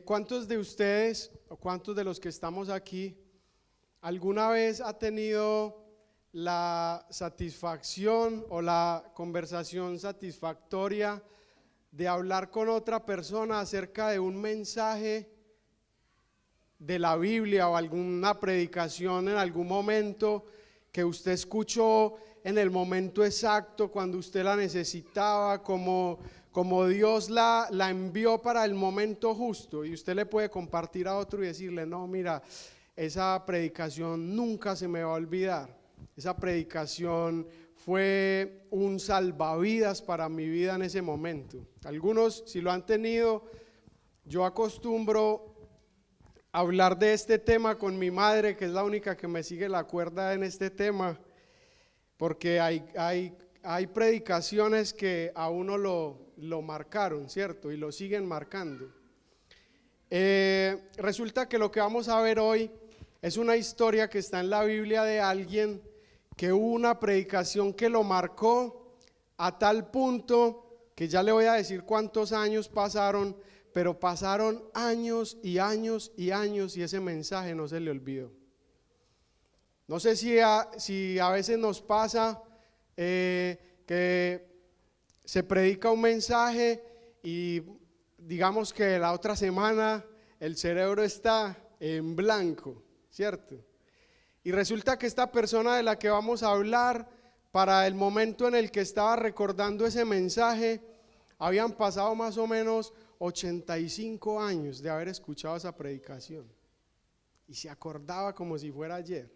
¿Cuántos de ustedes o cuántos de los que estamos aquí alguna vez ha tenido la satisfacción o la conversación satisfactoria de hablar con otra persona acerca de un mensaje de la Biblia o alguna predicación en algún momento que usted escuchó en el momento exacto, cuando usted la necesitaba, como Dios la envió para el momento justo, y usted le puede compartir a otro y decirle: no, mira, esa predicación nunca se me va a olvidar, esa predicación fue un salvavidas para mi vida en ese momento? Algunos, si lo han tenido, yo acostumbro hablar de este tema con mi madre, que es la única que me sigue la cuerda en este tema, porque hay predicaciones que a uno lo marcaron, ¿cierto? Y lo siguen marcando. Resulta que lo que vamos a ver hoy es una historia que está en la Biblia de alguien que hubo una predicación que lo marcó a tal punto que ya le voy a decir cuántos años pasaron, pero pasaron años y años y años y ese mensaje no se le olvidó. No sé si a veces nos pasa que se predica un mensaje y digamos que la otra semana el cerebro está en blanco, ¿cierto? Y resulta que esta persona de la que vamos a hablar, para el momento en el que estaba recordando ese mensaje, habían pasado más o menos 85 años de haber escuchado esa predicación y se acordaba como si fuera ayer.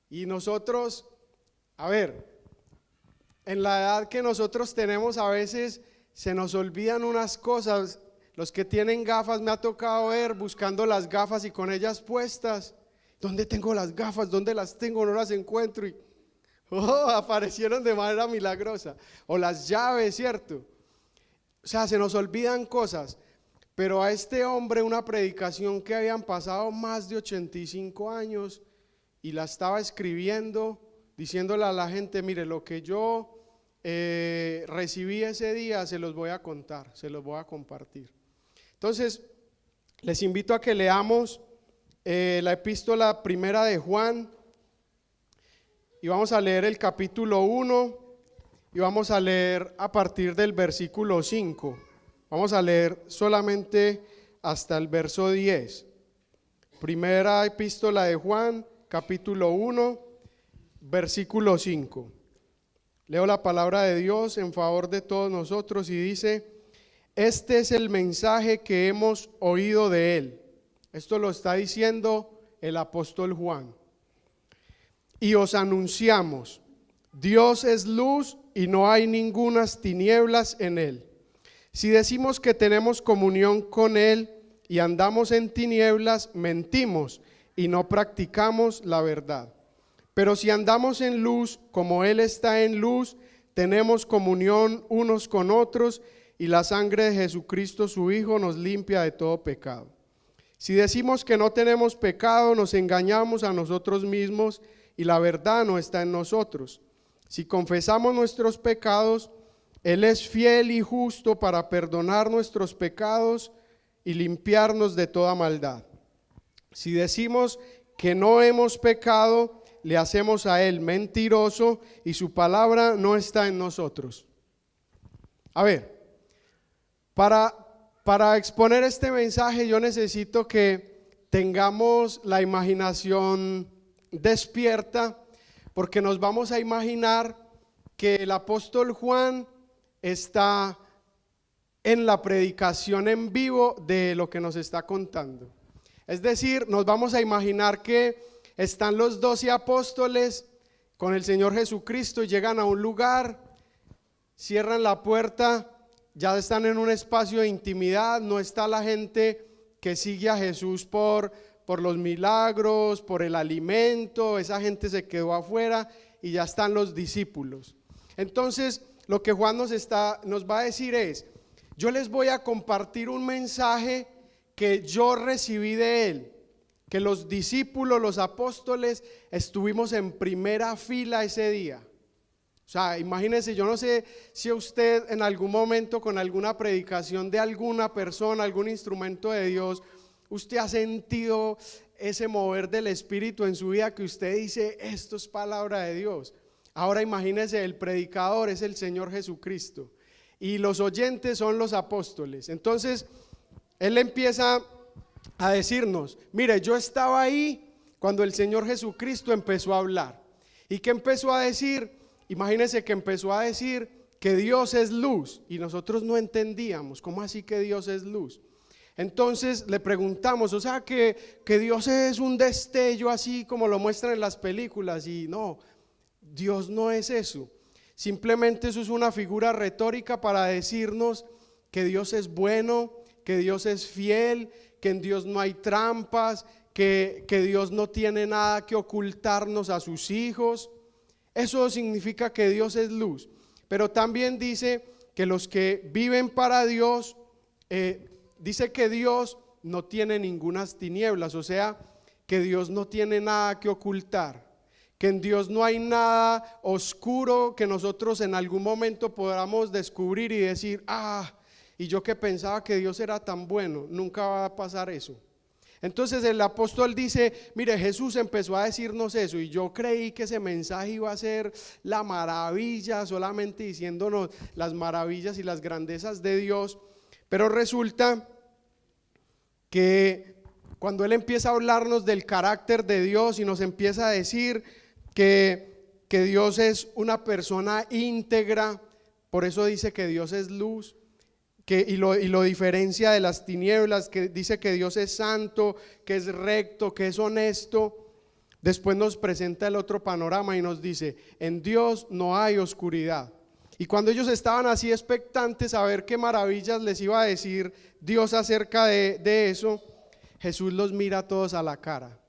Y nosotros, en la edad que nosotros tenemos, a veces se nos olvidan unas cosas. Los que tienen gafas, me ha tocado ver buscando las gafas y con ellas puestas. ¿Dónde tengo las gafas? ¿Dónde las tengo? No las encuentro y aparecieron de manera milagrosa. O las llaves, ¿cierto? O sea, se nos olvidan cosas. Pero a este hombre, una predicación que habían pasado más de 85 años y la estaba escribiendo, diciéndole a la gente: mire, lo que yo recibí ese día se los voy a contar, se los voy a compartir. Entonces, les invito a que leamos la epístola primera de Juan, y vamos a leer el capítulo 1 y vamos a leer a partir del versículo 5. Vamos a leer solamente hasta el verso 10. Primera epístola de Juan, capítulo 1, versículo 5. Leo la palabra de Dios en favor de todos nosotros y dice: este es el mensaje que hemos oído de él. Esto lo está diciendo el apóstol Juan. Y os anunciamos: Dios es luz y no hay ningunas tinieblas en él. Si decimos que tenemos comunión con él y andamos en tinieblas, mentimos y no practicamos la verdad. Pero si andamos en luz, como él está en luz, tenemos comunión unos con otros, y la sangre de Jesucristo su Hijo nos limpia de todo pecado. Si decimos que no tenemos pecado, nos engañamos a nosotros mismos y la verdad no está en nosotros. Si confesamos nuestros pecados, él es fiel y justo para perdonar nuestros pecados y limpiarnos de toda maldad. Si decimos que no hemos pecado, le hacemos a él mentiroso y su palabra no está en nosotros. Para exponer este mensaje yo necesito que tengamos la imaginación despierta, porque nos vamos a imaginar que el apóstol Juan está en la predicación en vivo de lo que nos está contando. Es decir, nos vamos a imaginar que están los 12 apóstoles con el Señor Jesucristo y llegan a un lugar, cierran la puerta, ya están en un espacio de intimidad, no está la gente que sigue a Jesús por los milagros, por el alimento, esa gente se quedó afuera y ya están los discípulos. Entonces, lo que Juan nos va a decir es: yo les voy a compartir un mensaje que yo recibí de él, que los discípulos, los apóstoles, estuvimos en primera fila ese día. sea, imagínense, yo no sé si usted en algún momento con alguna predicación de alguna persona, algún instrumento de Dios, usted ha sentido ese mover del Espíritu en su vida que usted dice, esto es palabra de Dios. Ahora imagínense, el predicador es el Señor Jesucristo y los oyentes son los apóstoles. Entonces, Él empieza a decirnos, mire, yo estaba ahí cuando el Señor Jesucristo empezó a hablar. ¿Y qué empezó a decir? Imagínense que empezó a decir que Dios es luz y nosotros no entendíamos, ¿cómo así que Dios es luz? Entonces le preguntamos, o sea que Dios es un destello así como lo muestran en las películas, y no, Dios no es eso, simplemente eso es una figura retórica para decirnos que Dios es bueno, que Dios es fiel, que en Dios no hay trampas, que Dios no tiene nada que ocultarnos a sus hijos. Eso significa que Dios es luz, pero también dice que los que viven para Dios, dice que Dios no tiene ningunas tinieblas, o sea, que Dios no tiene nada que ocultar, que en Dios no hay nada oscuro que nosotros en algún momento podamos descubrir y decir, y yo que pensaba que Dios era tan bueno, nunca va a pasar eso. Entonces el apóstol dice, mire, Jesús empezó a decirnos eso y yo creí que ese mensaje iba a ser la maravilla, solamente diciéndonos las maravillas y las grandezas de Dios, pero resulta que cuando Él empieza a hablarnos del carácter de Dios y nos empieza a decir que Dios es una persona íntegra, por eso dice que Dios es luz, y lo diferencia de las tinieblas, que dice que Dios es santo, que es recto, que es honesto. Después nos presenta el otro panorama y nos dice, en Dios no hay oscuridad. Y cuando ellos estaban así expectantes a ver qué maravillas les iba a decir Dios acerca de eso, Jesús los mira a todos a la cara,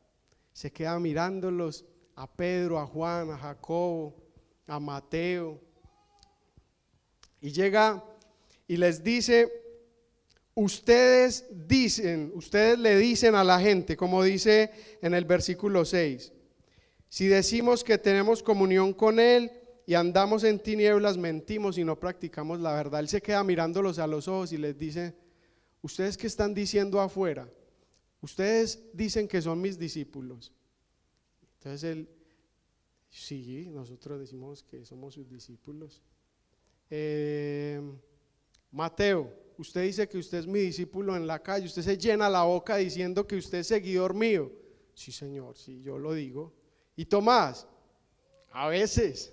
se queda mirándolos, a Pedro, a Juan, a Jacobo, a Mateo, y llega y les dice, ustedes le dicen a la gente, como dice en el versículo 6, si decimos que tenemos comunión con Él y andamos en tinieblas, mentimos y no practicamos la verdad. Él se queda mirándolos a los ojos y les dice, ustedes que están diciendo afuera, ustedes dicen que son mis discípulos. Entonces él, sí, nosotros decimos que somos sus discípulos. Mateo, usted dice que usted es mi discípulo en la calle, usted se llena la boca diciendo que usted es seguidor mío. Sí, Señor, sí, yo lo digo. Y Tomás, a veces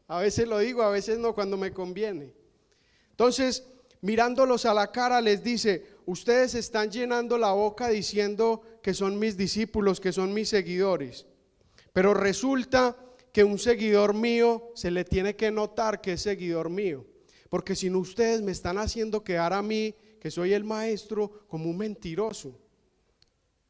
lo digo, a veces no, cuando me conviene. Entonces, mirándolos a la cara les dice, ustedes están llenando la boca diciendo que son mis discípulos, que son mis seguidores, pero resulta que un seguidor mío se le tiene que notar que es seguidor mío, porque si no ustedes me están haciendo quedar a mí, que soy el maestro, como un mentiroso.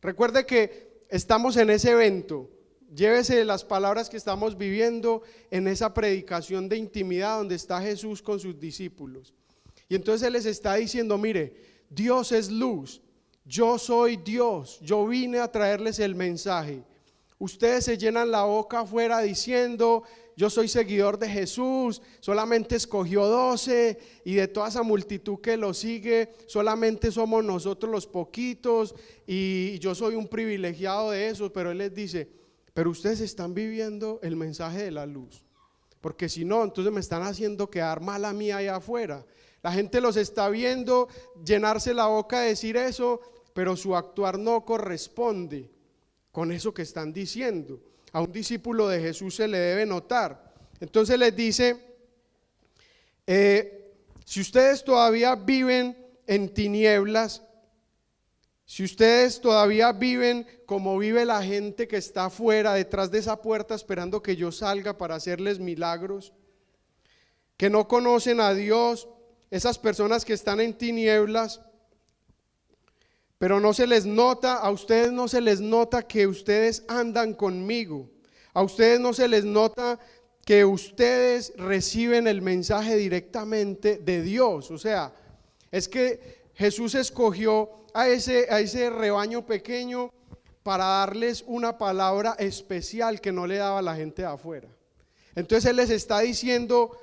Recuerde que estamos en ese evento, llévese las palabras que estamos viviendo en esa predicación de intimidad donde está Jesús con sus discípulos. Y entonces Él les está diciendo, mire, Dios es luz, yo soy Dios, yo vine a traerles el mensaje. Ustedes se llenan la boca afuera diciendo, yo soy seguidor de Jesús, solamente escogió 12 y de toda esa multitud que lo sigue, solamente somos nosotros los poquitos y yo soy un privilegiado de eso. Pero Él les dice, pero ustedes están viviendo el mensaje de la luz, porque si no, entonces me están haciendo quedar mal a mí allá afuera. La gente los está viendo llenarse la boca de decir eso, pero su actuar no corresponde con eso que están diciendo. A un discípulo de Jesús se le debe notar. Entonces les dice, si ustedes todavía viven en tinieblas, si ustedes todavía viven como vive la gente que está afuera, detrás de esa puerta, esperando que yo salga para hacerles milagros, que no conocen a Dios, esas personas que están en tinieblas, pero no se les nota, a ustedes no se les nota que ustedes andan conmigo, a ustedes no se les nota que ustedes reciben el mensaje directamente de Dios. O sea, es que Jesús escogió a ese rebaño pequeño para darles una palabra especial que no le daba a la gente de afuera. Entonces Él les está diciendo,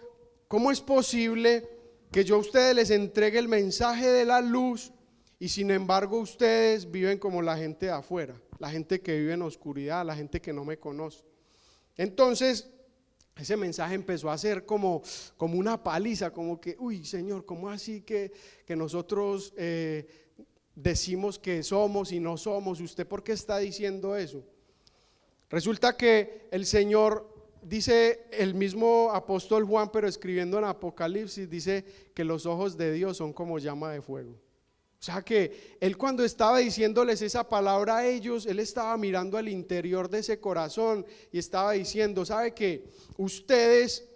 ¿cómo es posible que yo a ustedes les entregue el mensaje de la luz y sin embargo ustedes viven como la gente de afuera, la gente que vive en oscuridad, la gente que no me conoce? Entonces ese mensaje empezó a ser como una paliza, como que, uy, Señor, ¿cómo así que nosotros decimos que somos y no somos? ¿Usted por qué está diciendo eso? Resulta que el Señor, dice el mismo apóstol Juan, pero escribiendo en Apocalipsis, dice que los ojos de Dios son como llama de fuego. O sea que Él, cuando estaba diciéndoles esa palabra a ellos, Él estaba mirando al interior de ese corazón y estaba diciendo, ¿sabe qué? Ustedes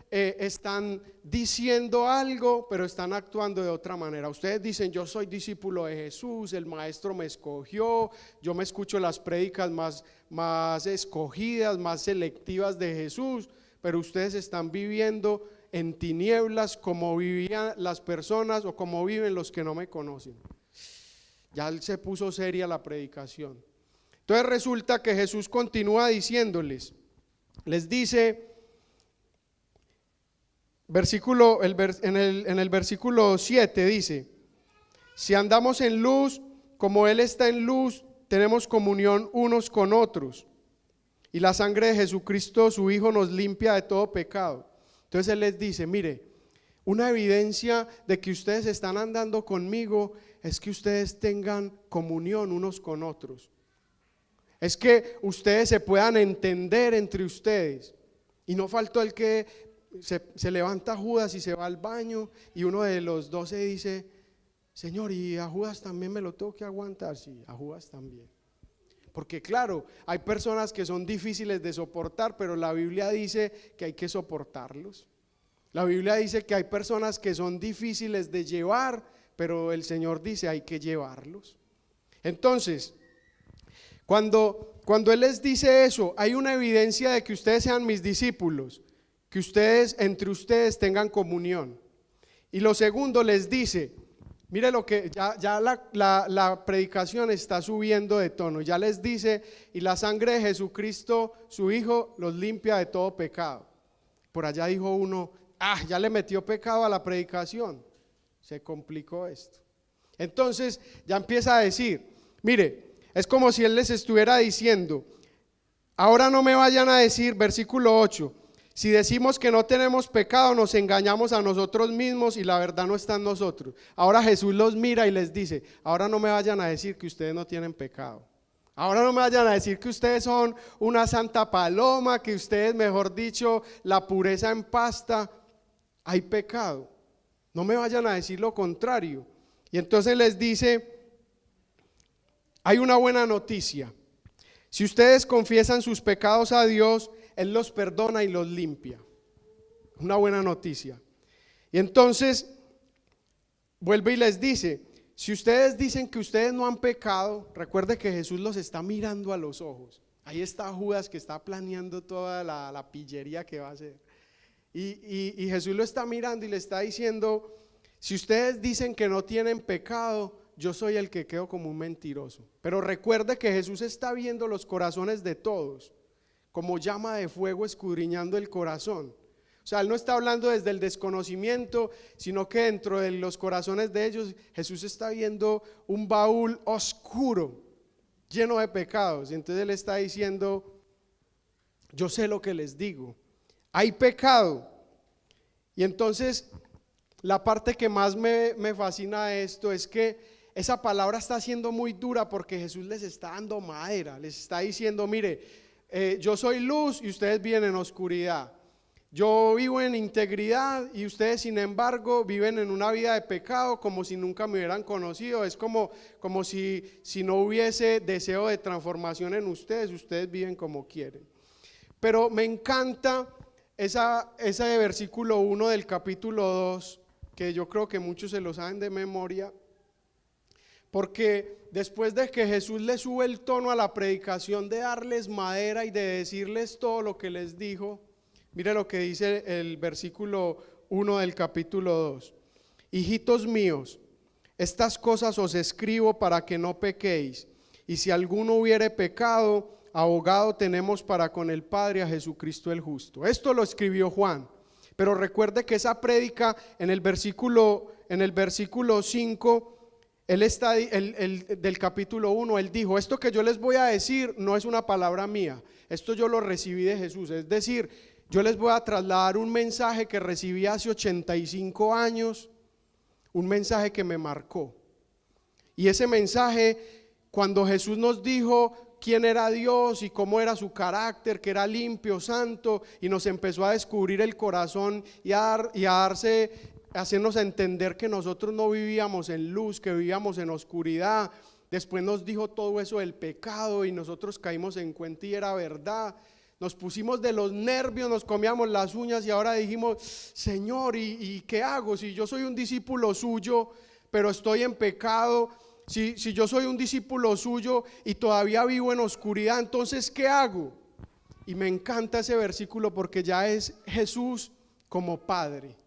están diciendo algo, pero están actuando de otra manera. Ustedes dicen, yo soy discípulo de Jesús, el maestro me escogió, yo me escucho las prédicas más escogidas, más selectivas de Jesús, pero ustedes están viviendo en tinieblas como vivían las personas o como viven los que no me conocen. Ya se puso seria la predicación. Entonces resulta que Jesús continúa diciéndoles, les dice, en el versículo 7 dice, si andamos en luz como Él está en luz, tenemos comunión unos con otros, y la sangre de Jesucristo su Hijo nos limpia de todo pecado. Entonces Él les dice, mire, una evidencia de que ustedes están andando conmigo es que ustedes tengan comunión unos con otros, es que ustedes se puedan entender entre ustedes. Y no faltó el que se levanta Judas y se va al baño y uno de los 12 dice, Señor, ¿y a Judas también me lo tengo que aguantar? Sí, a Judas también. Porque claro, hay personas que son difíciles de soportar, pero la Biblia dice que hay que soportarlos. La Biblia dice que hay personas que son difíciles de llevar, pero el Señor dice hay que llevarlos. Entonces, cuando Él les dice eso, hay una evidencia de que ustedes sean mis discípulos, que ustedes, entre ustedes tengan comunión. Y lo segundo les dice, mire lo que ya la predicación está subiendo de tono, ya les dice, y la sangre de Jesucristo, su Hijo, los limpia de todo pecado. Por allá dijo uno, ya le metió pecado a la predicación, se complicó esto. Entonces ya empieza a decir, mire, es como si Él les estuviera diciendo, ahora no me vayan a decir, versículo 8, si decimos que no tenemos pecado, nos engañamos a nosotros mismos y la verdad no está en nosotros. Ahora Jesús los mira y les dice, ahora no me vayan a decir que ustedes no tienen pecado. Ahora no me vayan a decir que ustedes son una santa paloma, que ustedes, mejor dicho, la pureza en pasta. Hay pecado. No me vayan a decir lo contrario. Y entonces les dice, hay una buena noticia. Si ustedes confiesan sus pecados a Dios, Él los perdona y los limpia. Una buena noticia. Y entonces vuelve y les dice, si ustedes dicen que ustedes no han pecado, recuerde que Jesús los está mirando a los ojos. Ahí está Judas que está planeando toda la pillería que va a hacer. Y Jesús lo está mirando y le está diciendo, si ustedes dicen que no tienen pecado, yo soy el que quedo como un mentiroso. Pero recuerde que Jesús está viendo los corazones de todos, como llama de fuego escudriñando el corazón. O sea, Él no está hablando desde el desconocimiento, sino que dentro de los corazones de ellos Jesús está viendo un baúl oscuro, lleno de pecados. Y entonces Él está diciendo, yo sé lo que les digo, hay pecado. Y entonces la parte que más me fascina de esto es que esa palabra está siendo muy dura, porque Jesús les está dando madera, les está diciendo, mire, yo soy luz y ustedes viven en oscuridad. Yo vivo en integridad y ustedes, sin embargo, viven en una vida de pecado, como si nunca me hubieran conocido. Es como si no hubiese deseo de transformación en ustedes. Ustedes viven como quieren. Pero me encanta ese versículo 1 del capítulo 2, que yo creo que muchos se lo saben de memoria, porque después de que Jesús le sube el tono a la predicación, de darles madera y de decirles todo lo que les dijo, mire lo que dice el versículo 1 del capítulo 2. Hijitos míos, estas cosas os escribo para que no pequéis, y si alguno hubiere pecado, abogado tenemos para con el Padre, a Jesucristo el justo. Esto lo escribió Juan, pero recuerde que esa prédica en el versículo 5, del capítulo 1, él dijo: esto que yo les voy a decir no es una palabra mía, esto yo lo recibí de Jesús. Es decir, yo les voy a trasladar un mensaje que recibí hace 85 años, un mensaje que me marcó. Y ese mensaje, cuando Jesús nos dijo quién era Dios y cómo era su carácter, que era limpio, santo, y nos empezó a descubrir el corazón y a hacernos entender que nosotros no vivíamos en luz, que vivíamos en oscuridad. Después nos dijo todo eso del pecado y nosotros caímos en cuenta y era verdad. Nos pusimos de los nervios, nos comíamos las uñas y ahora dijimos: Señor, ¿y qué hago? Si yo soy un discípulo suyo, pero estoy en pecado, si yo soy un discípulo suyo y todavía vivo en oscuridad, entonces ¿qué hago? Y me encanta ese versículo porque ya es Jesús como Padre,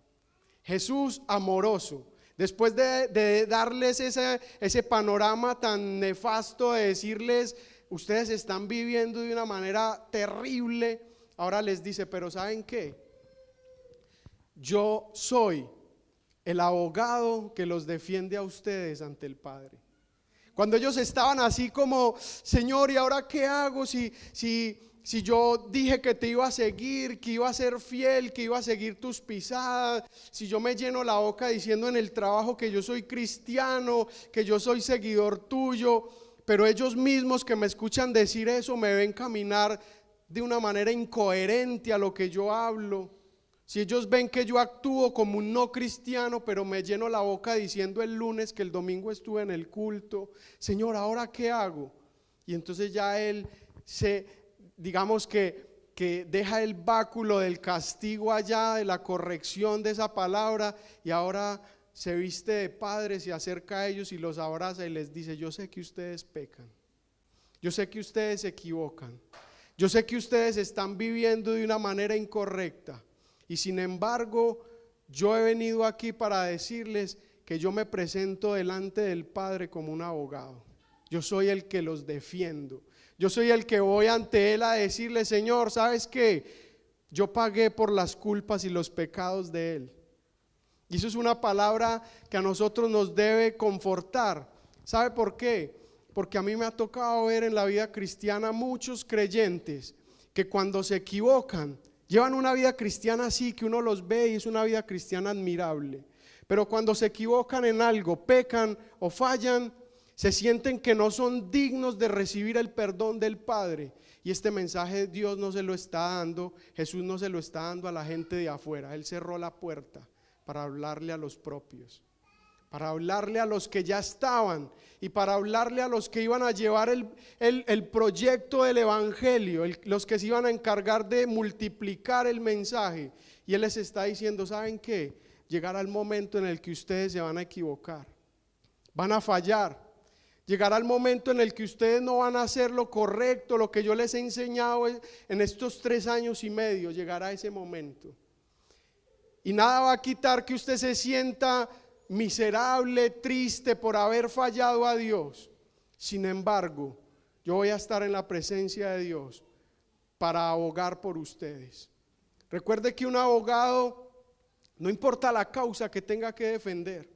Jesús amoroso. Después de darles ese panorama tan nefasto, de decirles: ustedes están viviendo de una manera terrible, ahora les dice: pero ¿saben qué? Yo soy el abogado que los defiende a ustedes ante el Padre. Cuando ellos estaban así como: Señor, ¿y ahora qué hago? Si yo dije que te iba a seguir, que iba a ser fiel, que iba a seguir tus pisadas, si yo me lleno la boca diciendo en el trabajo que yo soy cristiano, que yo soy seguidor tuyo, pero ellos mismos que me escuchan decir eso me ven caminar de una manera incoherente a lo que yo hablo. Si ellos ven que yo actúo como un no cristiano, pero me lleno la boca diciendo el lunes que el domingo estuve en el culto, Señor, ¿ahora qué hago? Y entonces ya él digamos que deja el báculo del castigo allá, de la corrección de esa palabra, y ahora se viste de padre, se acerca a ellos y los abraza y les dice: yo sé que ustedes pecan, yo sé que ustedes se equivocan, yo sé que ustedes están viviendo de una manera incorrecta, y sin embargo yo he venido aquí para decirles que yo me presento delante del Padre como un abogado. Yo soy el que los defiendo, yo soy el que voy ante Él a decirle: Señor, ¿sabes qué? Yo pagué por las culpas y los pecados de Él. Y eso es una palabra que a nosotros nos debe confortar. ¿Sabe por qué? Porque a mí me ha tocado ver en la vida cristiana muchos creyentes que cuando se equivocan, llevan una vida cristiana así que uno los ve y es una vida cristiana admirable, pero cuando se equivocan en algo, pecan o fallan, se sienten que no son dignos de recibir el perdón del Padre. Y este mensaje Dios no se lo está dando, Jesús no se lo está dando a la gente de afuera. Él cerró la puerta para hablarle a los propios, para hablarle a los que ya estaban y para hablarle a los que iban a llevar el proyecto del evangelio, los que se iban a encargar de multiplicar el mensaje. Y Él les está diciendo: ¿saben qué? Llegará el momento en el que ustedes se van a equivocar, van a fallar. Llegará el momento en el que ustedes no van a hacer lo correcto, lo que yo les he enseñado en estos 3 años y medio. Llegará ese momento. Y nada va a quitar que usted se sienta miserable, triste por haber fallado a Dios. Sin embargo, yo voy a estar en la presencia de Dios para abogar por ustedes. Recuerde que un abogado, no importa la causa que tenga que defender,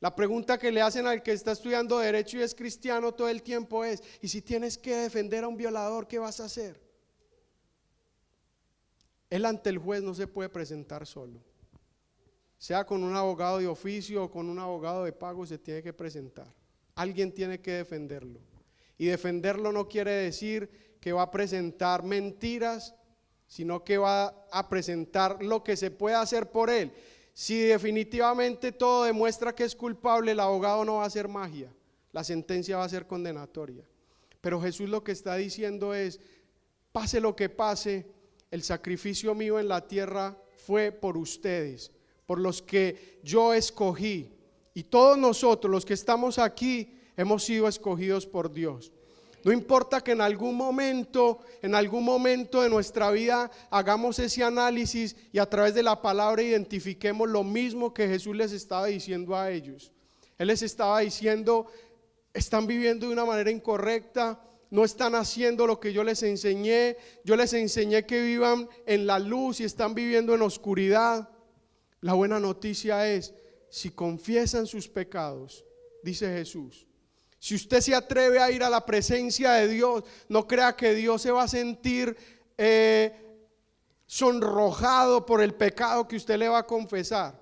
la pregunta que le hacen al que está estudiando derecho y es cristiano todo el tiempo es: ¿y si tienes que defender a un violador, qué vas a hacer? Él ante el juez no se puede presentar solo, sea con un abogado de oficio o con un abogado de pago, se tiene que presentar. Alguien tiene que defenderlo, y defenderlo no quiere decir que va a presentar mentiras, sino que va a presentar lo que se puede hacer por él. Si definitivamente todo demuestra que es culpable, el abogado no va a hacer magia, la sentencia va a ser condenatoria. Pero Jesús lo que está diciendo es: pase lo que pase, el sacrificio mío en la tierra fue por ustedes, por los que yo escogí. Y todos nosotros, los que estamos aquí, hemos sido escogidos por Dios. No importa que en algún momento de nuestra vida hagamos ese análisis y a través de la palabra identifiquemos lo mismo que Jesús les estaba diciendo a ellos. Él les estaba diciendo: están viviendo de una manera incorrecta, no están haciendo lo que yo les enseñé. Yo les enseñé que vivan en la luz y están viviendo en oscuridad. La buena noticia es, si confiesan sus pecados, dice Jesús, si usted se atreve a ir a la presencia de Dios, no crea que Dios se va a sentir sonrojado por el pecado que usted le va a confesar.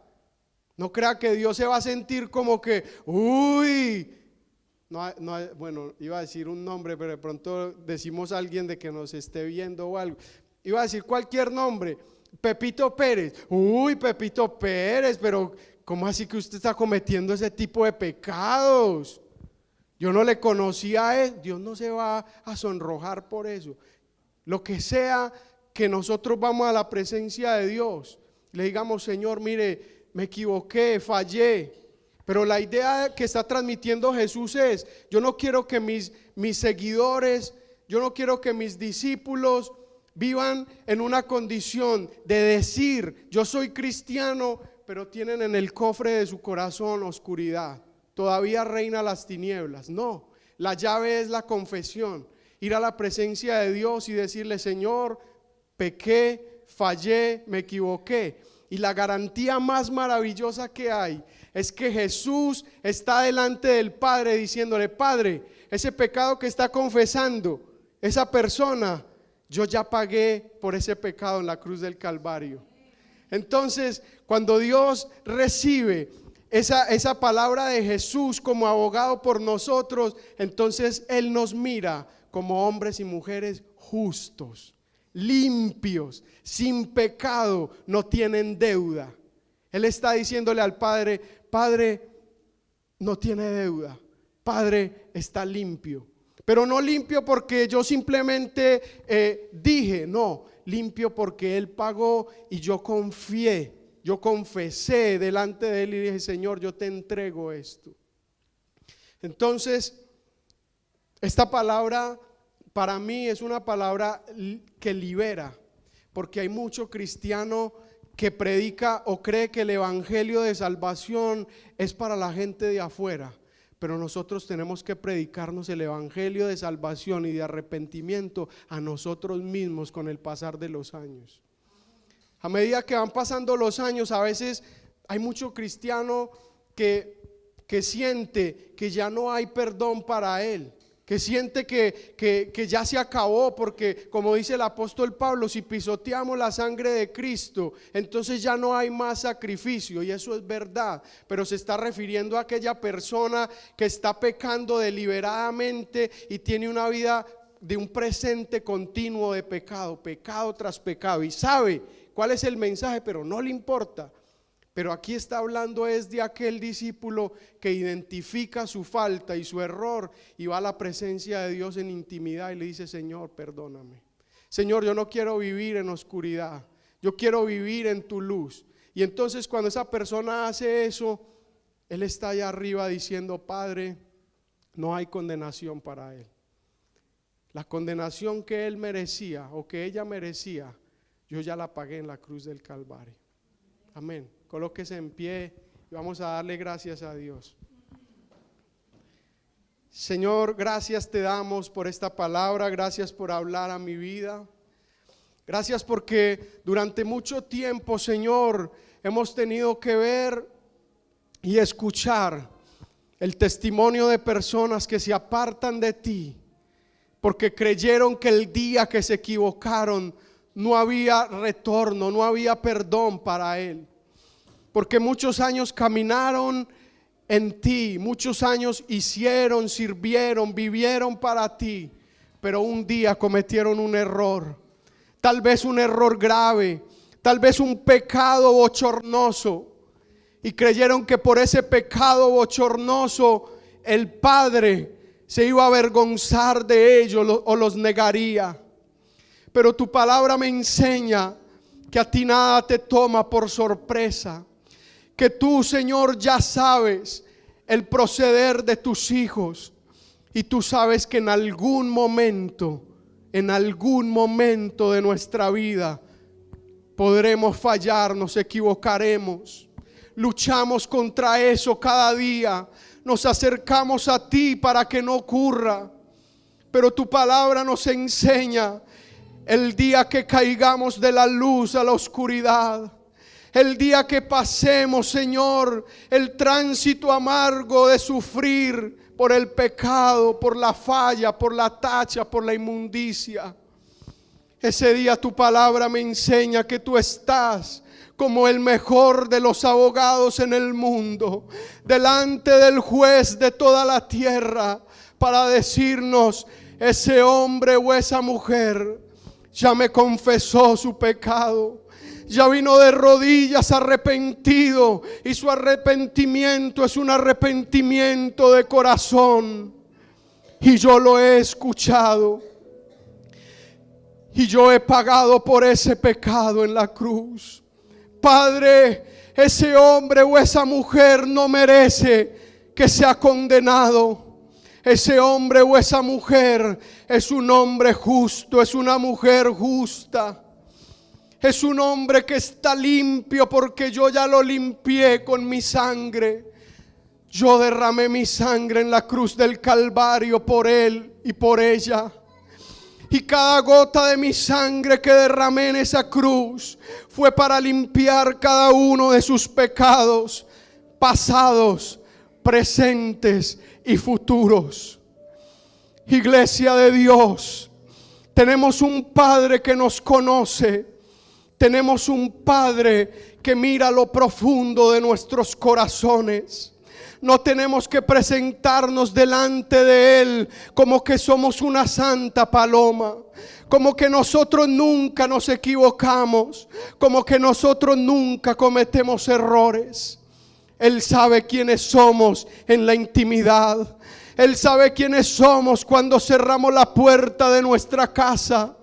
No crea que Dios se va a sentir como que, uy, bueno, iba a decir un nombre, pero de pronto decimos a alguien de que nos esté viendo o algo. Iba a decir cualquier nombre, Pepito Pérez. Uy, Pepito Pérez, pero ¿cómo así que usted está cometiendo ese tipo de pecados? Yo no le conocía a él. Dios no se va a sonrojar por eso. Lo que sea que nosotros vamos a la presencia de Dios, le digamos, Señor, mire, me equivoqué, fallé. Pero la idea que está transmitiendo Jesús es, yo no quiero que mis seguidores, yo no quiero que mis discípulos vivan en una condición de decir, yo soy cristiano, pero tienen en el cofre de su corazón oscuridad. Todavía reina las tinieblas. No, la llave es la confesión. Ir a la presencia de Dios y decirle, Señor, pequé, fallé, me equivoqué. Y la garantía más maravillosa que hay es que Jesús está delante del Padre diciéndole, Padre, ese pecado que está confesando esa persona, yo ya pagué por ese pecado en la cruz del Calvario. Entonces, cuando Dios recibe esa palabra de Jesús como abogado por nosotros, entonces Él nos mira como hombres y mujeres justos, limpios, sin pecado, no tienen deuda. Él está diciéndole al Padre, Padre, no tiene deuda, Padre, está limpio. Pero no limpio porque yo simplemente dije, no, limpio porque Él pagó y yo confié. Yo confesé delante de Él y dije, Señor, yo te entrego esto. Entonces, esta palabra para mí es una palabra que libera, porque hay mucho cristiano que predica o cree que el evangelio de salvación es para la gente de afuera. Pero nosotros tenemos que predicarnos el evangelio de salvación y de arrepentimiento a nosotros mismos con el pasar de los años. A medida que van pasando los años, a veces hay mucho cristiano que siente que ya no hay perdón para él, que siente que ya se acabó, porque como dice el apóstol Pablo, si pisoteamos la sangre de Cristo, entonces ya no hay más sacrificio, y eso es verdad, pero se está refiriendo a aquella persona que está pecando deliberadamente y tiene una vida de un presente continuo de pecado, pecado tras pecado, y sabe cuál es el mensaje, pero no le importa. Pero aquí está hablando es de aquel discípulo que identifica su falta y su error y va a la presencia de Dios en intimidad y le dice, Señor, perdóname. Señor, yo no quiero vivir en oscuridad, yo quiero vivir en tu luz. Y entonces cuando esa persona hace eso, él está allá arriba diciendo, Padre, no hay condenación para él. La condenación que él merecía o que ella merecía, yo ya la pagué en la cruz del Calvario. Amén. Colóquese en pie y vamos a darle gracias a Dios. Señor, gracias te damos por esta palabra, gracias por hablar a mi vida. Gracias porque durante mucho tiempo, Señor, hemos tenido que ver y escuchar el testimonio de personas que se apartan de ti porque creyeron que el día que se equivocaron no había retorno, no había perdón para él. Porque muchos años caminaron en ti, muchos años hicieron, sirvieron, vivieron para ti, pero un día cometieron un error, tal vez un error grave, tal vez un pecado bochornoso, y creyeron que por ese pecado bochornoso el Padre se iba a avergonzar de ellos o los negaría. Pero tu palabra me enseña que a ti nada te toma por sorpresa, que tú, Señor, ya sabes el proceder de tus hijos, y tú sabes que en algún momento de nuestra vida podremos fallar, nos equivocaremos, luchamos contra eso cada día, nos acercamos a ti para que no ocurra. pero tu palabra nos enseña el día que caigamos de la luz a la oscuridad. El día que pasemos, Señor, el tránsito amargo de sufrir por el pecado, por la falla, por la tacha, por la inmundicia. Ese día tu palabra me enseña que tú estás como el mejor de los abogados en el mundo, delante del juez de toda la tierra, para decirnos: ese hombre o esa mujer ya me confesó su pecado, ya vino de rodillas arrepentido, y su arrepentimiento es un arrepentimiento de corazón, y yo lo he escuchado, y yo he pagado por ese pecado en la cruz. Padre, ese hombre o esa mujer no merece que sea condenado. Ese hombre o esa mujer es un hombre justo, es una mujer justa. Es un hombre que está limpio porque yo ya lo limpié con mi sangre. Yo derramé mi sangre en la cruz del Calvario por él y por ella. Y cada gota de mi sangre que derramé en esa cruz fue para limpiar cada uno de sus pecados, pasados, presentes y futuros. Iglesia de Dios, tenemos un Padre que nos conoce. Tenemos un Padre que mira lo profundo de nuestros corazones. No tenemos que presentarnos delante de Él como que somos una santa paloma, como que nosotros nunca nos equivocamos, como que nosotros nunca cometemos errores. Él sabe quiénes somos en la intimidad. Él sabe quiénes somos cuando cerramos la puerta de nuestra casa.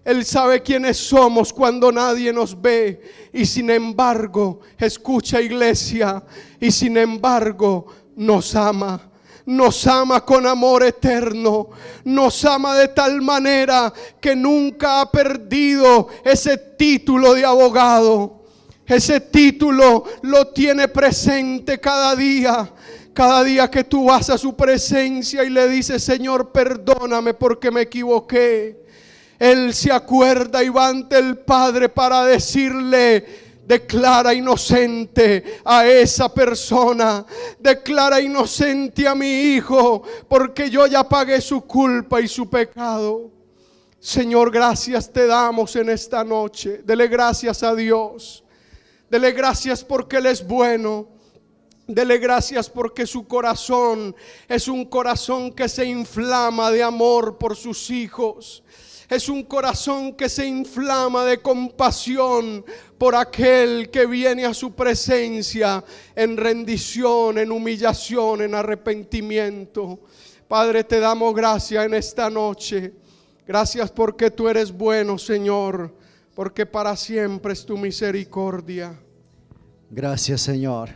Él sabe quiénes somos cuando nadie nos ve, y sin embargo, escucha, iglesia, y sin embargo nos ama. Nos ama con amor eterno. Nos ama de tal manera que nunca ha perdido ese título de abogado. Ese título lo tiene presente cada día. Cada día que tú vas a su presencia y le dices: Señor, perdóname porque me equivoqué, Él se acuerda y va ante el Padre para decirle: declara inocente a esa persona, declara inocente a mi hijo, porque yo ya pagué su culpa y su pecado. Señor, gracias te damos en esta noche. Dele gracias a Dios. Dele gracias porque Él es bueno. Dele gracias porque su corazón es un corazón que se inflama de amor por sus hijos. Es un corazón que se inflama de compasión por aquel que viene a su presencia en rendición, en humillación, en arrepentimiento. Padre, te damos gracias en esta noche. Gracias porque tú eres bueno, Señor, porque para siempre es tu misericordia. Gracias, Señor.